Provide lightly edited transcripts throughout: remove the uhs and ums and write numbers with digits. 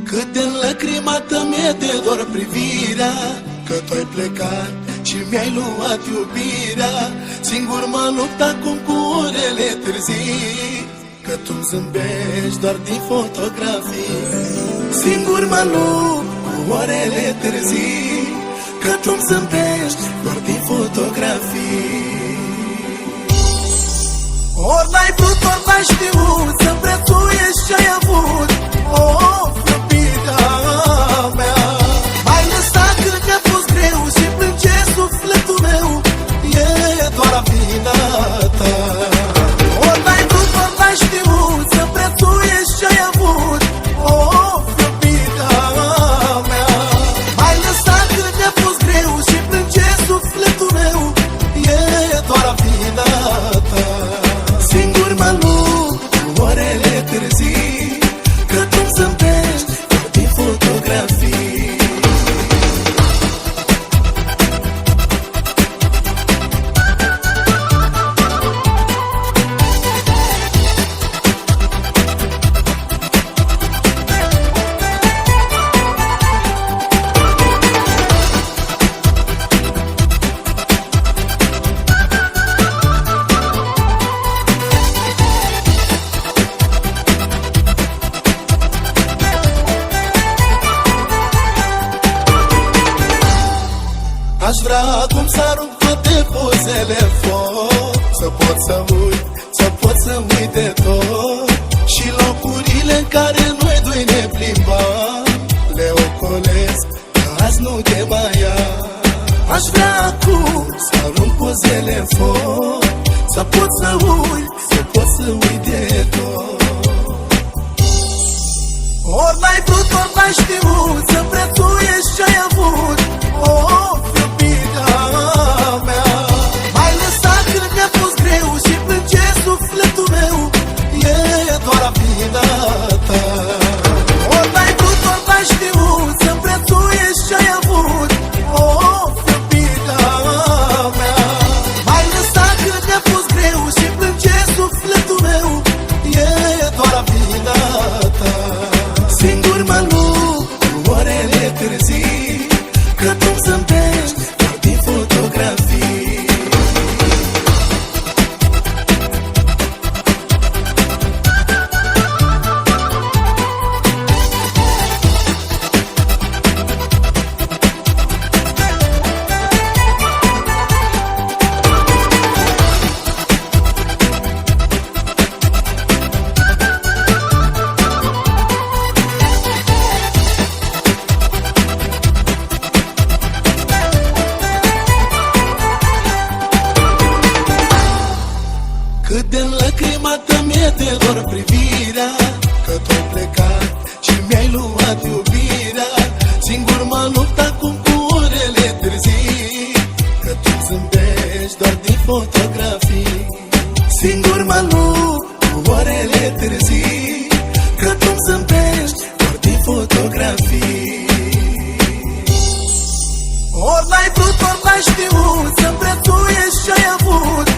Cât de înlăcrimată mi-e de dor privirea, că tu-ai plecat și mi-ai luat iubirea. Singur mă lupt acum cu orele târzii, că tu-mi zâmbești doar din fotografii. Singur mă lupt cu orele târzii, că tu-mi zâmbești doar din fotografii. Ori n-ai vrut, ori n-ai știut să prețuiești ce-ai avut. Iubirea mea, m-ai lăsat când mi-a fost greu și plânge sufletul meu, e doar vina ta. Ori n-ai vrut, ori n-ai știut să prețuiești ce-ai avut. Iubirea mea, m-ai lăsat când mi-a fost greu și plânge sufletul meu, e doar vina ta. Singur mă lupt cu orele târzii, că tu-mi zâmbești din fotografii. Aș vrea acum să arunc toate pozele în foc, să pot să uit, să pot să uit de tot. Și locurile în care noi doi ne plimbam, le ocolesc, că azi nu te mai am. Aș vrea acum să arunc pozele în foc, să pot să uit, să pot să uit de tot. Ori n-ai vrut, ori n-ai știut să prețuiești ce-ai avut. Singur mă lupt cu orele târzii, că tu-mi zâmbești doar din fotografii. Cât de înlăcrimată mi-e de dor privirea, că tu-ai plecat și mi-ai luat iubirea. Singur mă lupt acum cu orele târzii, că tu-mi zâmbești doar din fotografii. Singur mă lupt cu orele târzii, că tu-mi zâmbești doar din fotografii. Ori n-ai vrut, ori n-ai știut să prețuiești ce-ai avut.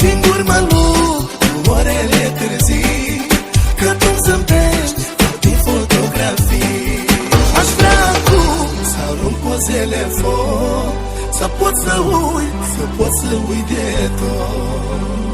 Singur mă lupt cu orele târzii, că tu-mi zâmbești doar din fotografii. Aș vrea acum să arunc pozele în foc, să pot să uit, să pot să uit de tot.